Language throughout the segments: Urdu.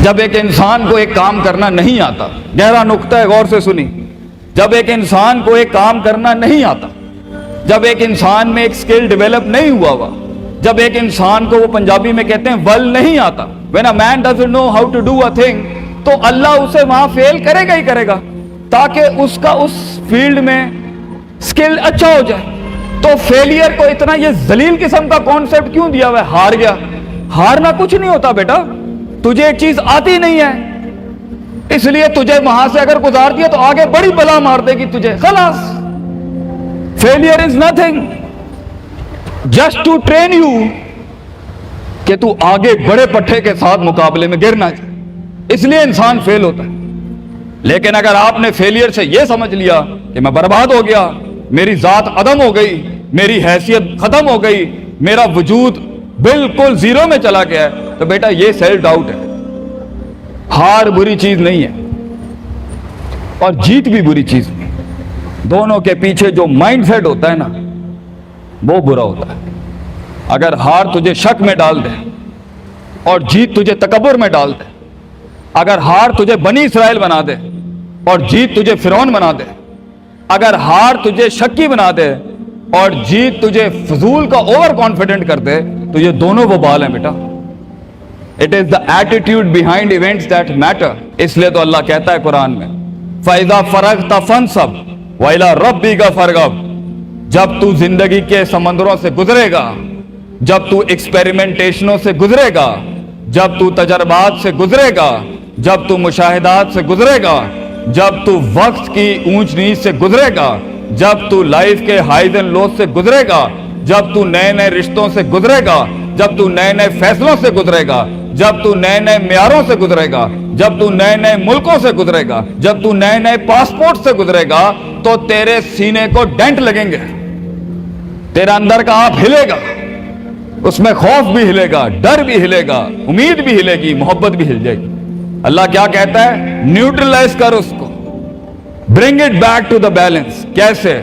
جب ایک انسان کو ایک کام کرنا نہیں آتا، گہرا نقطہ ہے، غور سے سنی، جب ایک انسان کو ایک کام کرنا نہیں آتا، جب ایک انسان میں ایک سکل ڈیولپ نہیں ہوا، جب ایک انسان کو وہ پنجابی میں کہتے ہیں ول نہیں آتا، when a man doesn't know how to do a thing، تو اللہ اسے وہاں فیل کرے گا ہی کرے گا تاکہ اس کا اس فیلڈ میں سکل اچھا ہو جائے۔ تو فیلئر کو اتنا یہ ذلیل قسم کا کانسیپٹ کیوں دیا ہوا ہے؟ ہار گیا، ہارنا کچھ نہیں ہوتا بیٹا، تجھے ایک چیز آتی نہیں ہے اس لیے تجھے وہاں سے اگر گزار دیا تو آگے بڑی بلا مار دے گی تجھے، خلاص۔ Failure is nothing just to train you کہ تو آگے بڑے پٹھے کے ساتھ مقابلے میں گر نہ جائے، اس لیے انسان فیل ہوتا ہے۔ لیکن اگر آپ نے فیلئر سے یہ سمجھ لیا کہ میں برباد ہو گیا، میری ذات عدم ہو گئی، میری حیثیت ختم ہو گئی، میرا وجود بالکل زیرو میں چلا گیا ہے، تو بیٹا یہ سیلف ڈاؤٹ ہے۔ ہار بری چیز نہیں ہے اور جیت بھی بری چیز نہیں، دونوں کے پیچھے جو مائنڈ سیٹ ہوتا ہے نا وہ برا ہوتا ہے۔ اگر ہار تجھے شک میں ڈال دے اور جیت تجھے تکبر میں ڈال دے، اگر ہار تجھے بنی اسرائیل بنا دے اور جیت تجھے فرعون بنا دے، اگر ہار تجھے شکی بنا دے اور جیت تجھے فضول کا اوور کانفیڈنٹ کر دے، تو یہ دونوں وبال ہیں بیٹا۔ It is the attitude behind events that matter۔ اس لیے تو اللہ کہتا ہے قرآن میں فَإِذَا فَرَغْتَ فَانْصَبْ وَإِلَىٰ رَبِّكَ فَارْغَب۔ جب تو زندگی کے سمندروں سے گزرے گا، جب تو ایکسپیریمنٹیشنوں سے گزرے گا، جب تو تجربات سے گزرے گا، جب تو مشاہدات سے گزرے گا، جب تو وقت کی اونچ نیچ سے گزرے گا، جب تو لائف کے ہائیز اینڈ لوز سے گزرے گا، جب تو نئے نئے رشتوں سے گزرے گا، جب تو نئے نئے فیصلوں سے گزرے گا، جب تو نئے نئے معیاروں سے گزرے گا، جب تو نئے نئے ملکوں سے گزرے گا، جب تو نئے نئے پاسپورٹ سے گزرے گا، تو تیرے سینے کو ڈینٹ لگیں گے، تیرا اندر کا آپ ہلے گا، اس میں خوف بھی ہلے گا، ڈر بھی ہلے گا، امید بھی ہلے گی، محبت بھی ہل جائے گی۔ اللہ کیا کہتا ہے؟ نیوٹرلائز کر اس کو، bring it back to the balance. کیسے؟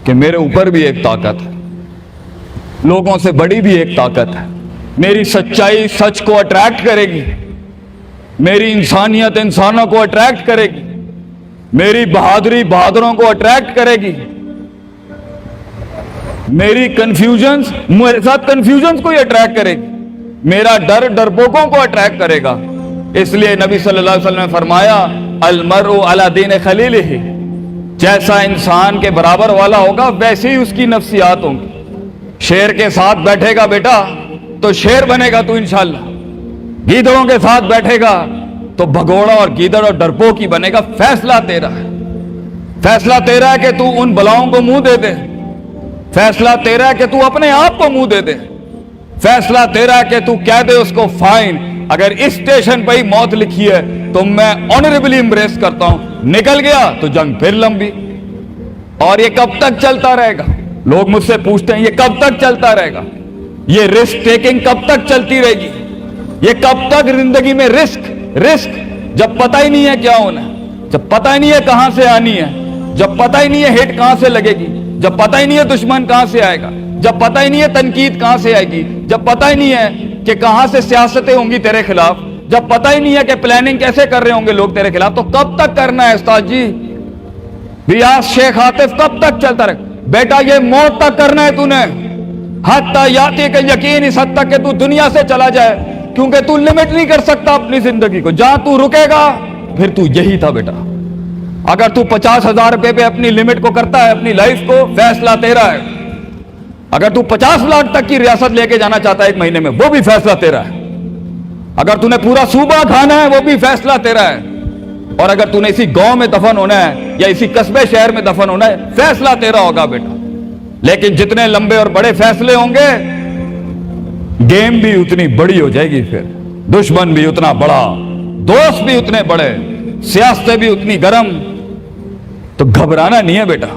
کہ میرے اوپر بھی ایک طاقت ہے، لوگوں سے بڑی بھی ایک طاقت ہے، میری سچائی سچ کو اٹریکٹ کرے گی، میری انسانیت انسانوں کو اٹریکٹ کرے گی، میری بہادری بہادروں کو اٹریکٹ کرے گی، میری کنفیوژنز میرے ساتھ کنفیوژنز کو ہی اٹریکٹ کرے گی، میرا ڈر ڈرپوکوں کو اٹریکٹ کرے گا۔ اس لیے نبی صلی اللہ علیہ وسلم نے فرمایا المرء علی دین خلیلہ، جیسا انسان کے برابر والا ہوگا ویسے ہی اس کی نفسیات ہوں گی۔ شیر کے ساتھ بیٹھے گا بیٹا تو شیر بنے گا تو انشاءاللہ، گیدڑوں کے ساتھ بیٹھے گا تو بھگوڑا اور گیدڑ اور ڈرپوک ہی بنے گا۔ فیصلہ تیرا ہے، فیصلہ تیرا ہے کہ تو ان بلاؤں کو منہ دے دے، فیصلہ تیرا ہے کہ تو اپنے آپ کو منہ دے دے، فیصلہ تیرا ہے کہ تو کہہ دے اس کو فائن، اگر اس اسٹیشن پہ ہی موت لکھی ہے تو میں آنریبلی امبریس کرتا ہوں، نکل گیا تو جنگ پھر لمبی۔ اور یہ کب تک چلتا رہے گا؟ لوگ مجھ سے پوچھتے ہیں یہ کب تک چلتا رہے گا؟ یہ رسک ٹیکنگ کب تک چلتی رہے گی؟ یہ کب تک زندگی میں رسک جب پتہ ہی نہیں ہے کیا ہونا ہے، جب پتہ ہی نہیں ہے کہاں سے آنی ہے، جب پتہ ہی نہیں ہے ہٹ کہاں سے لگے گی، جب پتہ ہی نہیں ہے دشمن کہاں سے آئے گا، جب پتہ ہی نہیں ہے تنقید کہاں سے آئے گی، جب پتہ ہی نہیں ہے کہ کہاں سے سیاستیں ہوں گی تیرے خلاف، جب پتہ ہی نہیں ہے کہ پلاننگ کیسے کر رہے ہوں گے لوگ تیرے خلاف، تو کب تک کرنا ہے استاد جی؟ ریاض شیخ عاطف کب تک چلتا رہے؟ بیٹا یہ موت تک کرنا ہے تو نے، حتی یاتی کہ یقین اس حد تک کہ تو دنیا سے چلا جائے، کیونکہ تو لمٹ نہیں کر سکتا اپنی زندگی کو، جہاں تو رکے گا پھر تو یہی تھا بیٹا۔ اگر تو 50,000 روپے پہ اپنی لمٹ کو کرتا ہے اپنی لائف کو، فیصلہ تیرا ہے۔ اگر تو 50 لاکھ تک کی ریاست لے کے جانا چاہتا ہے ایک مہینے میں، وہ بھی فیصلہ تیرا ہے۔ اگر تو نے پورا صوبہ کھانا ہے وہ بھی فیصلہ تیرا ہے۔ اور اگر تو نے اسی گاؤں میں دفن ہونا ہے یا اسی قصبے شہر میں دفن ہونا ہے، فیصلہ تیرا ہوگا بیٹا۔ لیکن جتنے لمبے اور بڑے فیصلے ہوں گے، گیم بھی اتنی بڑی ہو جائے گی، پھر دشمن بھی اتنا بڑا، دوست بھی اتنے بڑے، سیاستیں بھی اتنی گرم۔ تو گھبرانا نہیں ہے بیٹا۔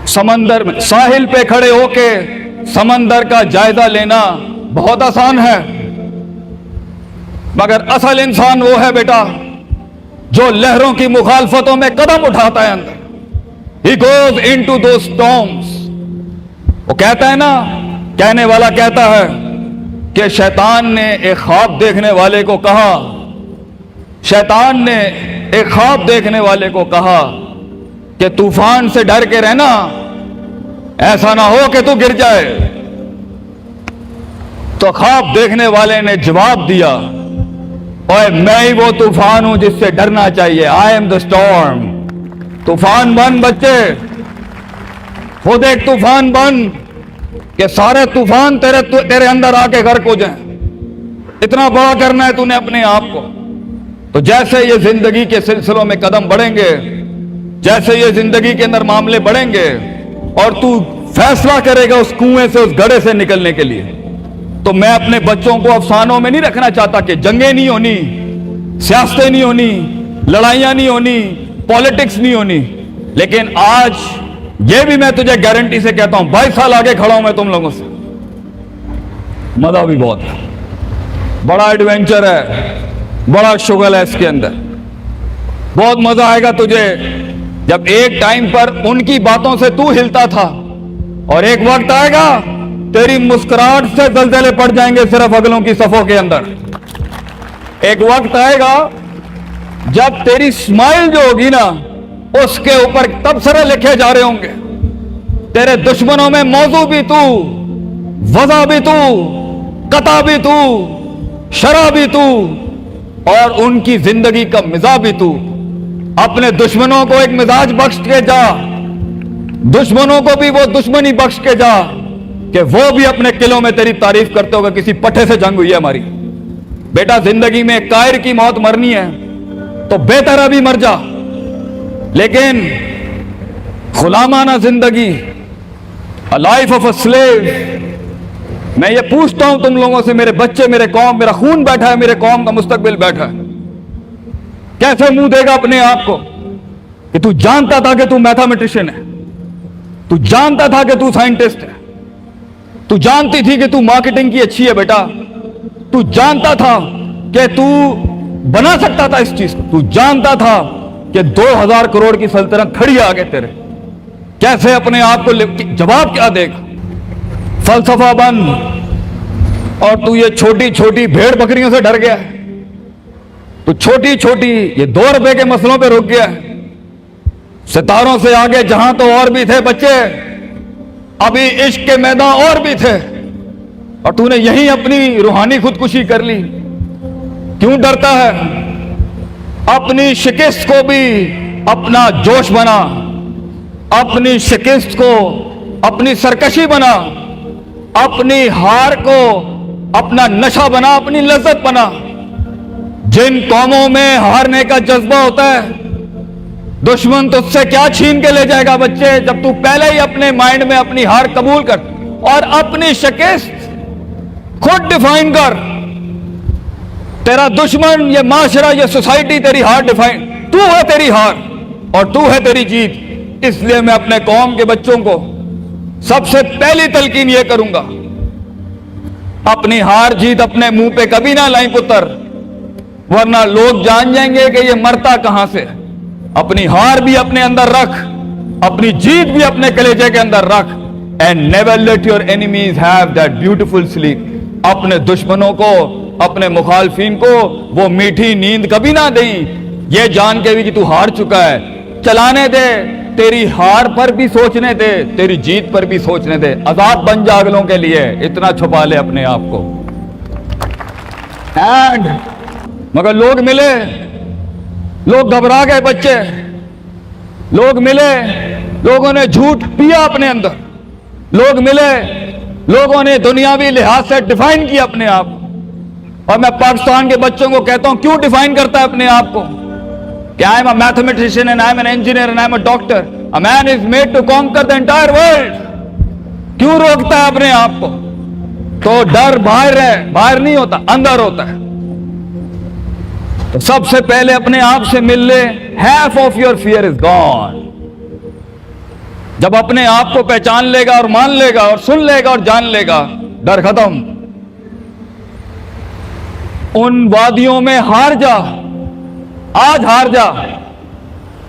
سمندر میں ساحل پہ کھڑے ہو کے سمندر کا جائزہ لینا بہت آسان ہے، مگر اصل انسان وہ ہے بیٹا جو لہروں کی مخالفتوں میں قدم اٹھاتا ہے اندر۔ He goes into those storms۔ وہ کہتا ہے نا، کہنے والا کہتا ہے کہ شیطان نے ایک خواب دیکھنے والے کو کہا، شیطان نے ایک خواب دیکھنے والے کو کہا کہ طوفان سے ڈر کے رہنا، ایسا نہ ہو کہ تو گر جائے۔ تو خواب دیکھنے والے نے جواب دیا، اوے میں ہی وہ طوفان ہوں جس سے ڈرنا چاہیے، آئی ایم دا اسٹارم۔ طوفان بن بچے، خود ایک طوفان بن کہ سارے طوفان تیرے اندر آ کے غرق ہو جائیں۔ اتنا بڑا کرنا ہے تو نے اپنے آپ کو۔ تو جیسے یہ زندگی کے سلسلوں میں قدم بڑھیں گے، جیسے یہ زندگی کے اندر معاملے بڑھیں گے اور تو فیصلہ کرے گا اس کنویں سے، اس گڑھے سے نکلنے کے لیے، تو میں اپنے بچوں کو افسانوں میں نہیں رکھنا چاہتا کہ جنگیں نہیں ہونی، سیاستیں نہیں ہونی، لڑائیاں نہیں ہونی، پالیٹکس نہیں ہونی، لیکن آج یہ بھی میں تجھے گارنٹی سے کہتا ہوں، 22 سال آگے کھڑا ہوں میں تم لوگوں سے، مزہ بھی بہت ہے، بڑا ایڈونچر ہے، بڑا شغل ہے اس کے اندر، بہت مزہ آئے گا تجھے جب ایک ٹائم پر ان کی باتوں سے تو ہلتا تھا اور ایک وقت آئے گا تیری مسکراہٹ سے زلزلے پڑ جائیں گے صرف اگلوں کی صفوں کے اندر۔ ایک وقت آئے گا جب تیری اسمائل جو ہوگی نا، اس کے اوپر تبصرے لکھے جا رہے ہوں گے، تیرے دشمنوں میں موضوع بھی تو، وضع بھی تو، قطع بھی تو، شرح بھی تو، اور ان کی زندگی کا مزاج بھی تو۔ اپنے دشمنوں کو ایک مزاج بخش کے جا، دشمنوں کو بھی وہ دشمنی بخش کے جا کہ وہ بھی اپنے قلعوں میں تیری تعریف کرتے ہوگا کسی پٹھے سے جنگ ہوئی ہے ہماری۔ بیٹا زندگی میں کائر کی موت مرنی ہے تو بہتر ابھی مر جا، لیکن غلامانہ زندگی، a life of a slave، میں یہ پوچھتا ہوں تم لوگوں سے، میرے بچے، میرے قوم، میرا خون بیٹھا ہے، میرے قوم کا مستقبل بیٹھا ہے، کیسے منہ دے گا اپنے آپ کو کہ تو جانتا تھا کہ تو میتھمیٹیشین ہے، تو جانتا تھا کہ تو سائنٹسٹ ہے، تو جانتی تھی کہ تو مارکیٹنگ کی اچھی ہے بیٹا، تو جانتا تھا کہ تو بنا سکتا تھا اس چیز کو، تو جانتا تھا کہ 2000 کروڑ کی سلطنت کھڑی ہے آگے تیرے، کیسے اپنے آپ کو جواب کیا دے گا؟ فلسفہ بن، اور تو یہ چھوٹی چھوٹی بھیڑ بکریوں سے ڈر گیا ہے، تو چھوٹی چھوٹی یہ 2 روپے کے مسئلوں پہ رک گیا ہے۔ ستاروں سے آگے جہاں تو اور بھی تھے بچے، ابھی عشق کے میدان اور بھی تھے، اور تو نے یہیں اپنی روحانی خودکشی کر لی۔ کیوں ڈرتا ہے؟ اپنی شکست کو بھی اپنا جوش بنا، اپنی شکست کو اپنی سرکشی بنا، اپنی ہار کو اپنا نشہ بنا، اپنی لذت بنا۔ جن قوموں میں ہارنے کا جذبہ ہوتا ہے، دشمن تجھ سے کیا چھین کے لے جائے گا بچے، جب تو پہلے ہی اپنے مائنڈ میں اپنی ہار قبول کر اور اپنی شکست خود ڈیفائن کر۔ تیرا دشمن، یہ معاشرہ، یہ سوسائٹی تیری ہار ڈیفائن، تو ہے تیری ہار اور تو ہے تیری جیت۔ اس لیے میں اپنے قوم کے بچوں کو سب سے پہلی تلقین یہ کروں گا، اپنی ہار جیت اپنے منہ پہ کبھی نہ لائیں پتر، ورنہ لوگ جان جائیں گے کہ یہ مرتا کہاں سے۔ اپنی ہار بھی اپنے اندر رکھ، اپنی جیت بھی اپنے کلیجے کے اندر رکھ، and never let your enemies have that beautiful sleep۔ اپنے دشمنوں کو، اپنے مخالفین کو وہ میٹھی نیند کبھی نہ دیں، یہ جان کے بھی کہ تو ہار چکا ہے۔ چلانے دے، تیری ہار پر بھی سوچنے دے، تیری جیت پر بھی سوچنے دے۔ آزاد بن جا اگلوں کے لیے، اتنا چھپا لے اپنے آپ کو۔ اینڈ مگر لوگ ملے، لوگ گھبرا گئے بچے، لوگ ملے، لوگوں نے جھوٹ پیا اپنے اندر، لوگ ملے، لوگوں نے دنیاوی لحاظ سے ڈیفائن کیا اپنے آپ کو۔ اور میں پاکستان کے بچوں کو کہتا ہوں، کیوں ڈیفائن کرتا ہے اپنے آپ کو کہ I am a mathematician and I am an engineer and I am a doctor. A man is made to conquer the entire world۔ کیوں روکتا ہے اپنے آپ کو؟ تو ڈر باہر ہے، باہر نہیں ہوتا، اندر ہوتا ہے۔ تو سب سے پہلے اپنے آپ سے مل لے، half of your fear is gone۔ جب اپنے آپ کو پہچان لے گا اور مان لے گا اور سن لے گا اور جان لے گا، ڈر ختم۔ ان وادیوں میں ہار جا، آج ہار جا،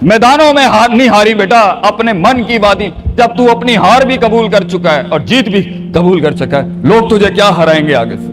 میدانوں میں نہیں ہاری بیٹا، اپنے من کی وادی، جب تو اپنی ہار بھی قبول کر چکا ہے اور جیت بھی قبول کر چکا ہے، لوگ تجھے کیا ہرائیں گے آگے سے؟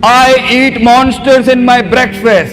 I eat monsters in my breakfast।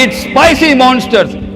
eat spicy monsters।